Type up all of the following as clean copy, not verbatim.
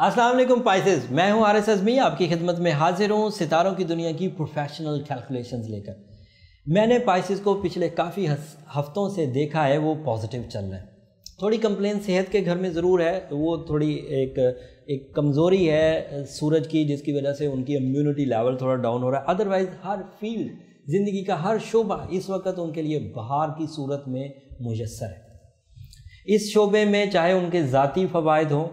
السلام علیکم پائسز، میں ہوں حارث اعظمی، آپ کی خدمت میں حاضر ہوں ستاروں کی دنیا کی پروفیشنل کیلکولیشنز لے کر۔ میں نے پائسز کو پچھلے کافی ہفتوں سے دیکھا ہے وہ پازیٹیو چل رہے ہیں۔ تھوڑی کمپلین صحت کے گھر میں ضرور ہے، وہ تھوڑی ایک کمزوری ہے سورج کی، جس کی وجہ سے ان کی امیونٹی لیول تھوڑا ڈاؤن ہو رہا ہے۔ ادروائز ہر فیلڈ، زندگی کا ہر شعبہ اس وقت ان کے لیے بہار کی صورت میں میسر ہے۔ اس شعبے میں چاہے ان کے ذاتی فوائد ہوں،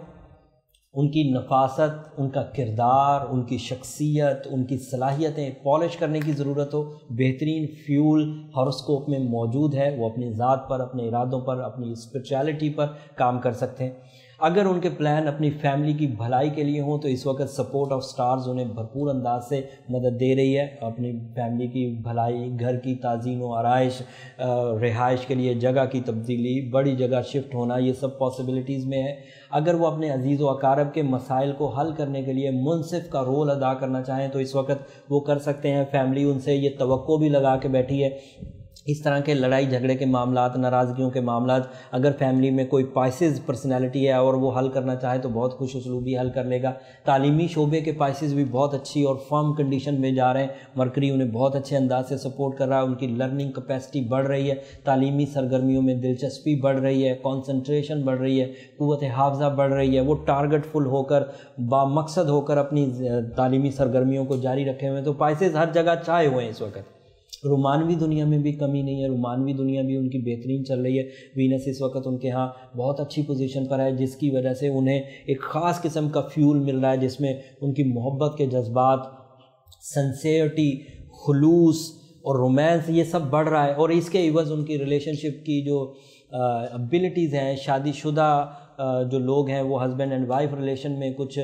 ان کی نفاست، ان کا کردار، ان کی شخصیت، ان کی صلاحیتیں پالش کرنے کی ضرورت ہو، بہترین فیول ہاروسکوپ میں موجود ہے۔ وہ اپنی ذات پر، اپنے ارادوں پر، اپنی اسپرچویلٹی پر کام کر سکتے ہیں۔ اگر ان کے پلان اپنی فیملی کی بھلائی کے لیے ہوں تو اس وقت سپورٹ آف سٹارز انہیں بھرپور انداز سے مدد دے رہی ہے۔ اپنی فیملی کی بھلائی، گھر کی تعزین و آرائش، رہائش کے لیے جگہ کی تبدیلی، بڑی جگہ شفٹ ہونا، یہ سب پاسبلٹیز میں ہے۔ اگر وہ اپنے عزیز و اقارب کے مسائل کو حل کرنے کے لیے منصف کا رول ادا کرنا چاہیں تو اس وقت وہ کر سکتے ہیں۔ فیملی ان سے یہ توقع بھی لگا کے بیٹھی ہے۔ اس طرح کے لڑائی جھگڑے کے معاملات، ناراضگیوں کے معاملات، اگر فیملی میں کوئی پائسز پرسنالٹی ہے اور وہ حل کرنا چاہے تو بہت خوش اسلوبی حل کر لے گا۔ تعلیمی شعبے کے پائسز بھی بہت اچھی اور فرم کنڈیشن میں جا رہے ہیں۔ مرکری انہیں بہت اچھے انداز سے سپورٹ کر رہا ہے، ان کی لرننگ کیپیسٹی بڑھ رہی ہے، تعلیمی سرگرمیوں میں دلچسپی بڑھ رہی ہے، کنسنٹریشن بڑھ رہی ہے، قوت حافظہ بڑھ رہی ہے۔ وہ ٹارگٹ فل ہو کر، بامقصد ہو کر اپنی تعلیمی سرگرمیوں کو جاری رکھے ہوئے ہیں۔ تو پائسز ہر جگہ چھائے ہوئے ہیں اس وقت۔ رومانوی دنیا میں بھی کمی نہیں ہے، رومانوی دنیا بھی ان کی بہترین چل رہی ہے۔ وینس اس وقت ان کے ہاں بہت اچھی پوزیشن پر ہے، جس کی وجہ سے انہیں ایک خاص قسم کا فیول مل رہا ہے، جس میں ان کی محبت کے جذبات، سنسیئرٹی، خلوص اور رومانس یہ سب بڑھ رہا ہے۔ اور اس کے عوض ان کی ریلیشن شپ کی جو ابیلٹیز ہیں، شادی شدہ جو لوگ ہیں وہ ہسبینڈ اینڈ وائف ریلیشن میں کچھ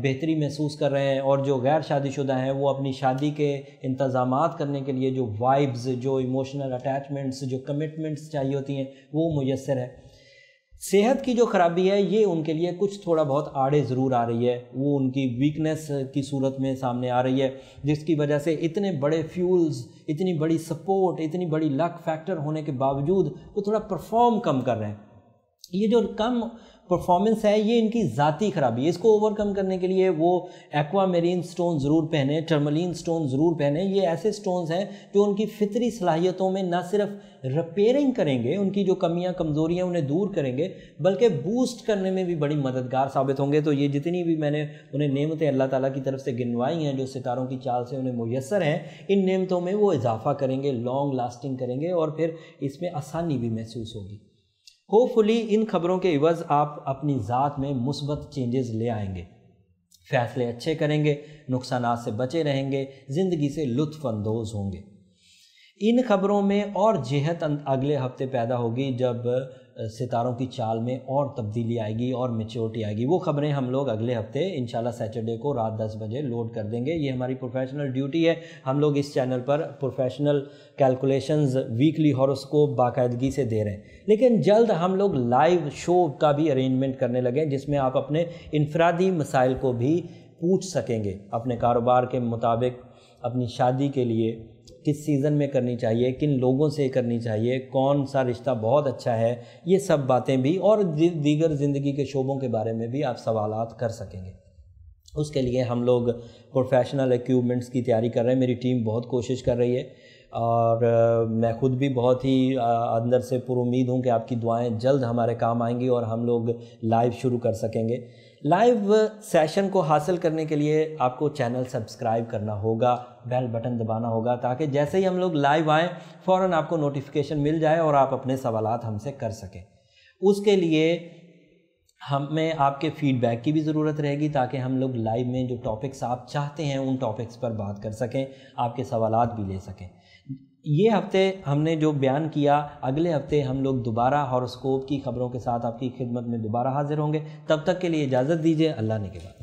بہتری محسوس کر رہے ہیں، اور جو غیر شادی شدہ ہیں وہ اپنی شادی کے انتظامات کرنے کے لیے جو وائبز، جو ایموشنل اٹیچمنٹس، جو کمٹمنٹس چاہیے ہوتی ہیں وہ میسر ہے۔ صحت کی جو خرابی ہے یہ ان کے لیے کچھ تھوڑا بہت آڑے ضرور آ رہی ہے، وہ ان کی ویکنس کی صورت میں سامنے آ رہی ہے، جس کی وجہ سے اتنے بڑے فیولز، اتنی بڑی سپورٹ، اتنی بڑی لک فیکٹر ہونے کے باوجود وہ تھوڑا پرفارم کم کر رہے ہیں۔ یہ جو کم پرفارمنس ہے یہ ان کی ذاتی خرابی ہے۔ اس کو اوور کم کرنے کے لیے وہ ایکوا میرین سٹون ضرور پہنیں، ٹرملین سٹون ضرور پہنیں۔ یہ ایسے سٹونز ہیں جو ان کی فطری صلاحیتوں میں نہ صرف ریپیئرنگ کریں گے، ان کی جو کمیاں کمزوریاں انہیں دور کریں گے، بلکہ بوسٹ کرنے میں بھی بڑی مددگار ثابت ہوں گے۔ تو یہ جتنی بھی میں نے انہیں نعمتیں اللہ تعالیٰ کی طرف سے گنوائی ہیں جو ستاروں کی چال سے انہیں میسر ہیں، ان نعمتوں میں وہ اضافہ کریں گے، لانگ لاسٹنگ کریں گے، اور پھر اس میں آسانی بھی محسوس ہوگی۔ ہوپ فلی ان خبروں کے عوض آپ اپنی ذات میں مثبت چینجز لے آئیں گے، فیصلے اچھے کریں گے، نقصانات سے بچے رہیں گے، زندگی سے لطف اندوز ہوں گے۔ ان خبروں میں اور جہت اگلے ہفتے پیدا ہوگی جب ستاروں کی چال میں اور تبدیلی آئے گی اور میچورٹی آئے گی۔ وہ خبریں ہم لوگ اگلے ہفتے انشاءاللہ سیٹرڈے کو رات 10 بجے لوڈ کر دیں گے۔ یہ ہماری پروفیشنل ڈیوٹی ہے، ہم لوگ اس چینل پر پروفیشنل کیلکولیشنز ویکلی ہاروسکوپ باقاعدگی سے دے رہے ہیں، لیکن جلد ہم لوگ لائیو شو کا بھی ارینجمنٹ کرنے لگے جس میں آپ اپنے انفرادی مسائل کو بھی پوچھ سکیں گے، اپنے کاروبار کے مطابق، اپنی شادی کے لیے کس سیزن میں کرنی چاہیے، کن لوگوں سے کرنی چاہیے، کون سا رشتہ بہت اچھا ہے، یہ سب باتیں بھی، اور دیگر زندگی کے شعبوں کے بارے میں بھی آپ سوالات کر سکیں گے۔ اس کے لیے ہم لوگ پروفیشنل ایکوپمنٹس کی تیاری کر رہے ہیں، میری ٹیم بہت کوشش کر رہی ہے، اور میں خود بھی بہت ہی اندر سے پر امید ہوں کہ آپ کی دعائیں جلد ہمارے کام آئیں گی اور ہم لوگ لائیو شروع کر سکیں گے۔ لائیو سیشن کو حاصل کرنے کے لیے آپ کو چینل سبسکرائب کرنا ہوگا، بیل بٹن دبانا ہوگا، تاکہ جیسے ہی ہم لوگ لائیو آئیں فوراً آپ کو نوٹیفیکیشن مل جائے اور آپ اپنے سوالات ہم سے کر سکیں۔ اس کے لیے ہمیں آپ کے فیڈ بیک کی بھی ضرورت رہے گی، تاکہ ہم لوگ لائیو میں جو ٹاپکس آپ چاہتے ہیں ان ٹاپکس پر بات کر سکیں، آپ کے سوالات بھی لے سکیں۔ یہ ہفتے ہم نے جو بیان کیا، اگلے ہفتے ہم لوگ دوبارہ ہاروسکوپ کی خبروں کے ساتھ آپ کی خدمت میں دوبارہ حاضر ہوں گے۔ تب تک کے لیے اجازت دیجیے، اللہ نے کے بعد۔